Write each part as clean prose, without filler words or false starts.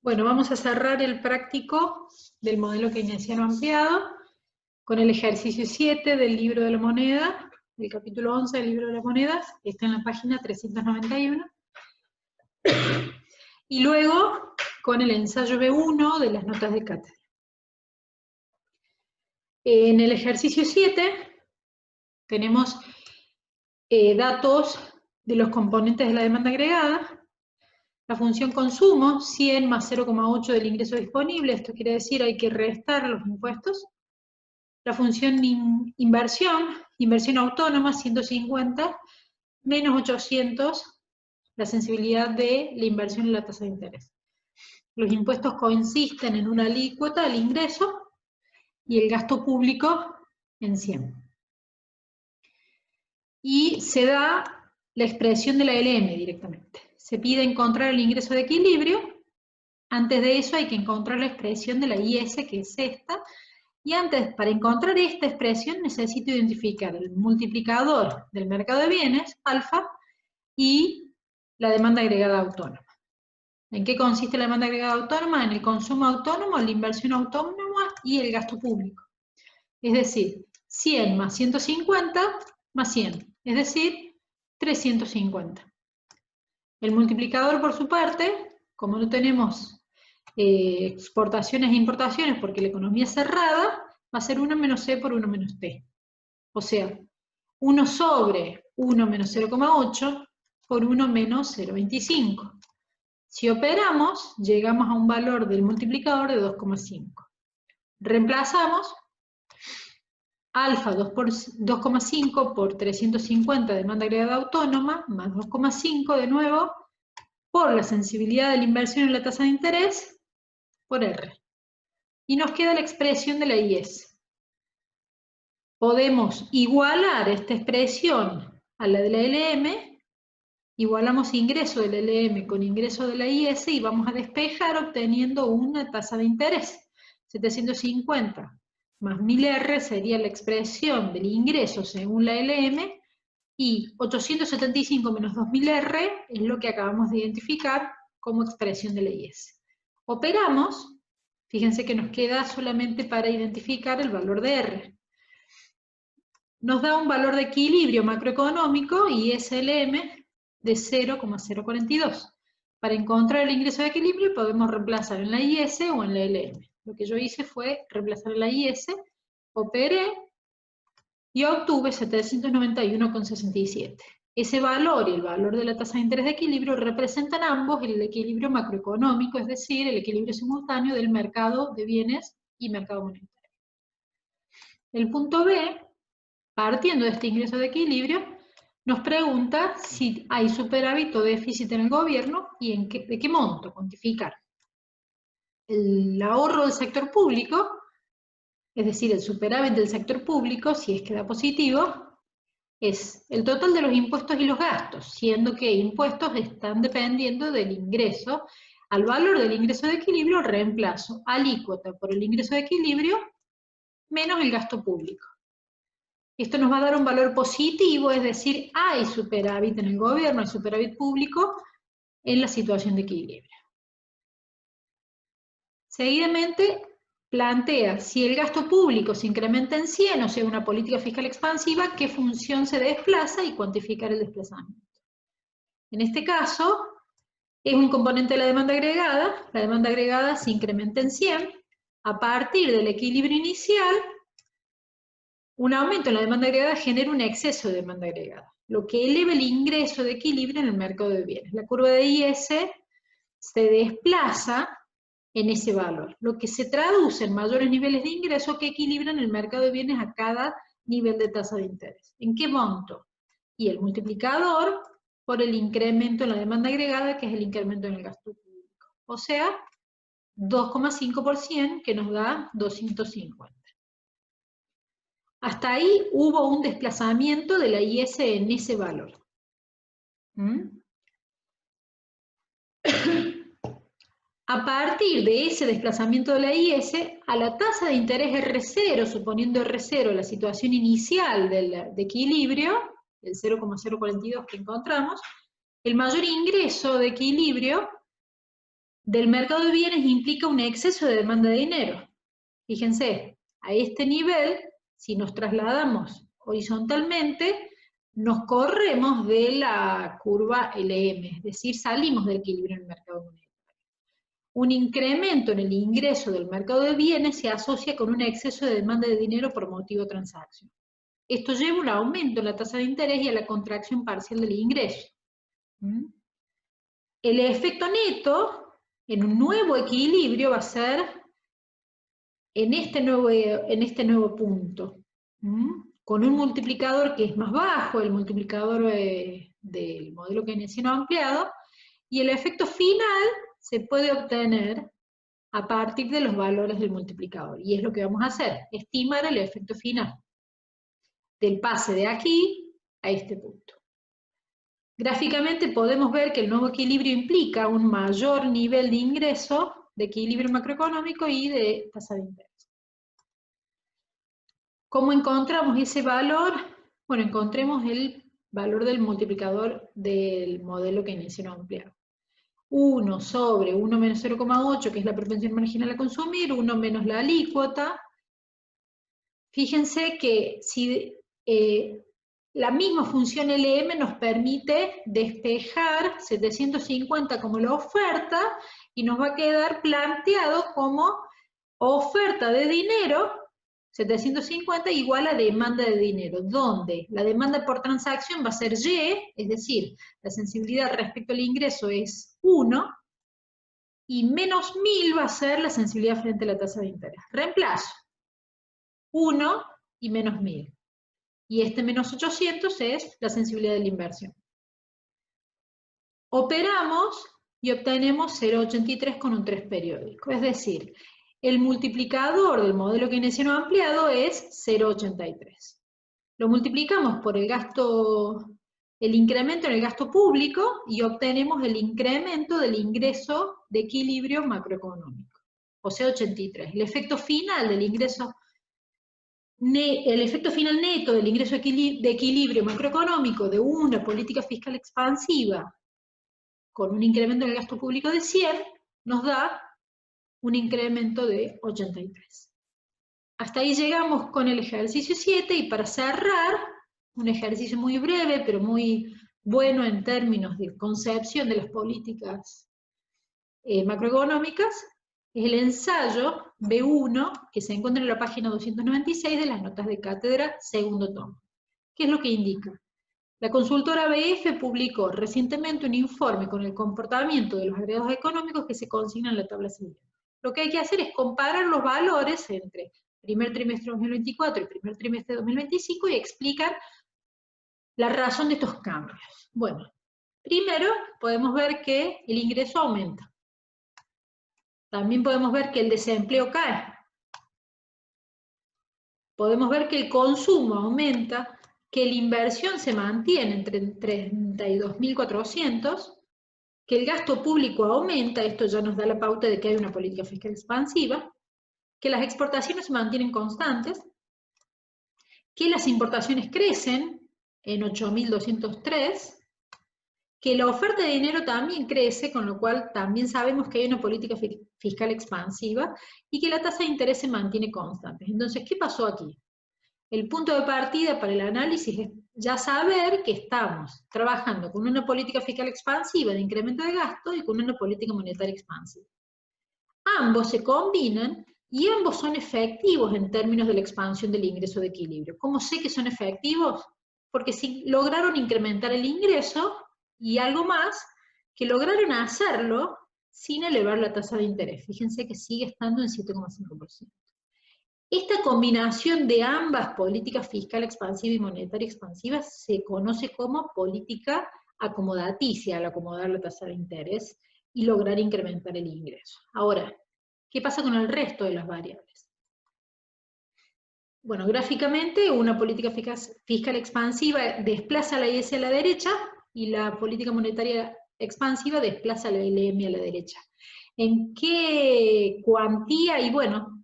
Bueno, vamos a cerrar el práctico del modelo keynesiano ampliado con el ejercicio 7 del libro de la moneda, del capítulo 11 del libro de la moneda, que está en la página 391. Y luego con el ensayo B1 de las notas de cátedra. En el ejercicio 7 tenemos datos de los componentes de la demanda agregada. La función consumo, 100 más 0,8 del ingreso disponible, esto quiere decir hay que restar los impuestos. La función inversión, inversión autónoma, 150, menos 800, la sensibilidad de la inversión en la tasa de interés. Los impuestos consisten en una alícuota al ingreso y el gasto público en 100. Y se da la expresión de la LM directamente. Se pide encontrar el ingreso de equilibrio. Antes de eso hay que encontrar la expresión de la IS, que es esta. Y antes, para encontrar esta expresión, necesito identificar el multiplicador del mercado de bienes, alfa, y la demanda agregada autónoma. ¿En qué consiste la demanda agregada autónoma? En el consumo autónomo, la inversión autónoma y el gasto público. Es decir, 100 más 150 más 100, es decir, 350. El multiplicador, por su parte, como no tenemos exportaciones e importaciones porque la economía es cerrada, va a ser 1 menos C por 1 menos T. O sea, 1 sobre 1 menos 0,8 por 1 menos 0,25. Si operamos, llegamos a un valor del multiplicador de 2,5. Reemplazamos alfa 2,5 por 350 demanda agregada autónoma, más 2,5 de nuevo, por la sensibilidad de la inversión en la tasa de interés, por R. Y nos queda la expresión de la IS. Podemos igualar esta expresión a la de la LM, igualamos ingreso de la LM con ingreso de la IS y vamos a despejar obteniendo una tasa de interés. 750 más 1000R sería la expresión del ingreso según la LM, y 875 menos 2000R es lo que acabamos de identificar como expresión de la IS. Operamos, fíjense que nos queda solamente para identificar el valor de R. Nos da un valor de equilibrio macroeconómico, ISLM, de 0,042. Para encontrar el ingreso de equilibrio podemos reemplazar en la IS o en la LM. Lo que yo hice fue reemplazar en la IS, operé, y obtuve 791,67. Ese valor y el valor de la tasa de interés de equilibrio representan ambos el equilibrio macroeconómico, es decir, el equilibrio simultáneo del mercado de bienes y mercado monetario. El punto B, partiendo de este ingreso de equilibrio, nos pregunta si hay superávit o déficit en el gobierno y de qué monto, cuantificar. El ahorro del sector público, es decir, el superávit del sector público, si es que da positivo, es el total de los impuestos y los gastos, siendo que impuestos están dependiendo del ingreso. Al valor del ingreso de equilibrio reemplazo alícuota por el ingreso de equilibrio menos el gasto público. Esto nos va a dar un valor positivo, es decir, hay superávit en el gobierno, hay superávit público en la situación de equilibrio. Seguidamente, plantea si el gasto público se incrementa en 100, o sea, una política fiscal expansiva, qué función se desplaza y cuantificar el desplazamiento. En este caso, es un componente de la demanda agregada se incrementa en 100, a partir del equilibrio inicial, un aumento en la demanda agregada genera un exceso de demanda agregada, lo que eleva el ingreso de equilibrio en el mercado de bienes. La curva de IS se desplaza en ese valor, lo que se traduce en mayores niveles de ingreso que equilibran el mercado de bienes a cada nivel de tasa de interés. ¿En qué monto? Y el multiplicador por el incremento en la demanda agregada, que es el incremento en el gasto público. O sea, 2,5% que nos da 250. Hasta ahí hubo un desplazamiento de la IS en ese valor. A partir de ese desplazamiento de la IS, a la tasa de interés R0, suponiendo R0 la situación inicial de equilibrio, el 0,042 que encontramos, el mayor ingreso de equilibrio del mercado de bienes implica un exceso de demanda de dinero. Fíjense, a este nivel, si nos trasladamos horizontalmente, nos corremos de la curva LM, es decir, salimos del equilibrio en el mercado monetario. Un incremento en el ingreso del mercado de bienes se asocia con un exceso de demanda de dinero por motivo de transacción. Esto lleva a un aumento en la tasa de interés y a la contracción parcial del ingreso. El efecto neto en un nuevo equilibrio va a ser en este nuevo punto, con un multiplicador que es más bajo, el multiplicador del modelo keynesiano ampliado, y el efecto final se puede obtener a partir de los valores del multiplicador, y es lo que vamos a hacer, estimar el efecto final del pase de aquí a este punto. Gráficamente podemos ver que el nuevo equilibrio implica un mayor nivel de ingreso, de equilibrio macroeconómico y de tasa de interés. ¿Cómo encontramos ese valor? Bueno, encontremos el valor del multiplicador del modelo keynesiano ampliado. 1 sobre 1 menos 0,8, que es la propensión marginal a consumir, 1 menos la alícuota. Fíjense que si la misma función LM nos permite despejar 750 como la oferta y nos va a quedar planteado como oferta de dinero 750 igual a demanda de dinero, donde la demanda por transacción va a ser Y, es decir, la sensibilidad respecto al ingreso es 1, y menos 1000 va a ser la sensibilidad frente a la tasa de interés. Reemplazo 1 y menos 1000. Y este menos 800 es la sensibilidad de la inversión. Operamos y obtenemos 0,83 con un 3 periódico, es decir, el multiplicador del modelo keynesiano ampliado es 0,83. Lo multiplicamos por el incremento en el gasto público y obtenemos el incremento del ingreso de equilibrio macroeconómico, o sea, 83. El efecto final del ingreso, el efecto final neto del ingreso de equilibrio macroeconómico de una política fiscal expansiva con un incremento en el gasto público de 100 nos da un incremento de 83. Hasta ahí llegamos con el ejercicio 7 y para cerrar, un ejercicio muy breve pero muy bueno en términos de concepción de las políticas macroeconómicas, es el ensayo B1 que se encuentra en la página 296 de las notas de cátedra, segundo tomo. ¿Qué es lo que indica? La consultora BF publicó recientemente un informe con el comportamiento de los agregados económicos que se consignan en la tabla siguiente. Lo que hay que hacer es comparar los valores entre primer trimestre de 2024 y primer trimestre de 2025 y explicar la razón de estos cambios. Bueno, primero podemos ver que el ingreso aumenta. También podemos ver que el desempleo cae. Podemos ver que el consumo aumenta, que la inversión se mantiene entre 32.400, que el gasto público aumenta, esto ya nos da la pauta de que hay una política fiscal expansiva, que las exportaciones se mantienen constantes, que las importaciones crecen en 8.203, que la oferta de dinero también crece, con lo cual también sabemos que hay una política fiscal expansiva, y que la tasa de interés se mantiene constante. Entonces, ¿qué pasó aquí? El punto de partida para el análisis es ya saber que estamos trabajando con una política fiscal expansiva de incremento de gasto y con una política monetaria expansiva. Ambos se combinan y ambos son efectivos en términos de la expansión del ingreso de equilibrio. ¿Cómo sé que son efectivos? Porque si lograron incrementar el ingreso y algo más, que lograron hacerlo sin elevar la tasa de interés. Fíjense que sigue estando en 7,5%. Esta combinación de ambas políticas fiscal expansiva y monetaria expansiva se conoce como política acomodaticia, al acomodar la tasa de interés y lograr incrementar el ingreso. Ahora, ¿qué pasa con el resto de las variables? Bueno, gráficamente una política fiscal expansiva desplaza la IS a la derecha y la política monetaria expansiva desplaza la LM a la derecha. ¿En qué cuantía? Y bueno,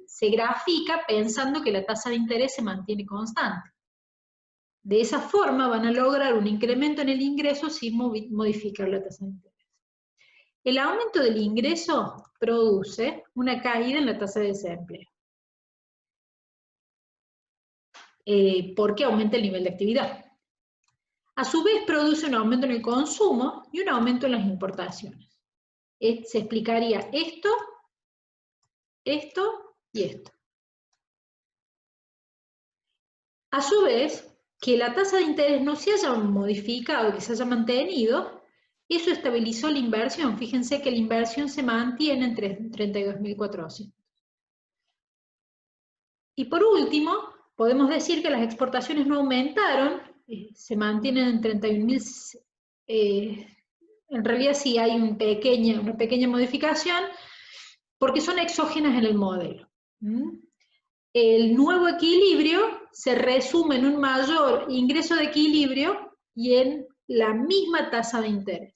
se grafica pensando que la tasa de interés se mantiene constante. De esa forma van a lograr un incremento en el ingreso sin modificar la tasa de interés. El aumento del ingreso produce una caída en la tasa de desempleo. Porque aumenta el nivel de actividad. A su vez produce un aumento en el consumo y un aumento en las importaciones. Se explicaría esto, esto y esto. A su vez, que la tasa de interés no se haya modificado, que se haya mantenido, eso estabilizó la inversión. Fíjense que la inversión se mantiene en 32.400. Y por último, podemos decir que las exportaciones no aumentaron, se mantienen en 31.000. En realidad sí hay una pequeña modificación, porque son exógenas en el modelo. El nuevo equilibrio se resume en un mayor ingreso de equilibrio y en la misma tasa de interés.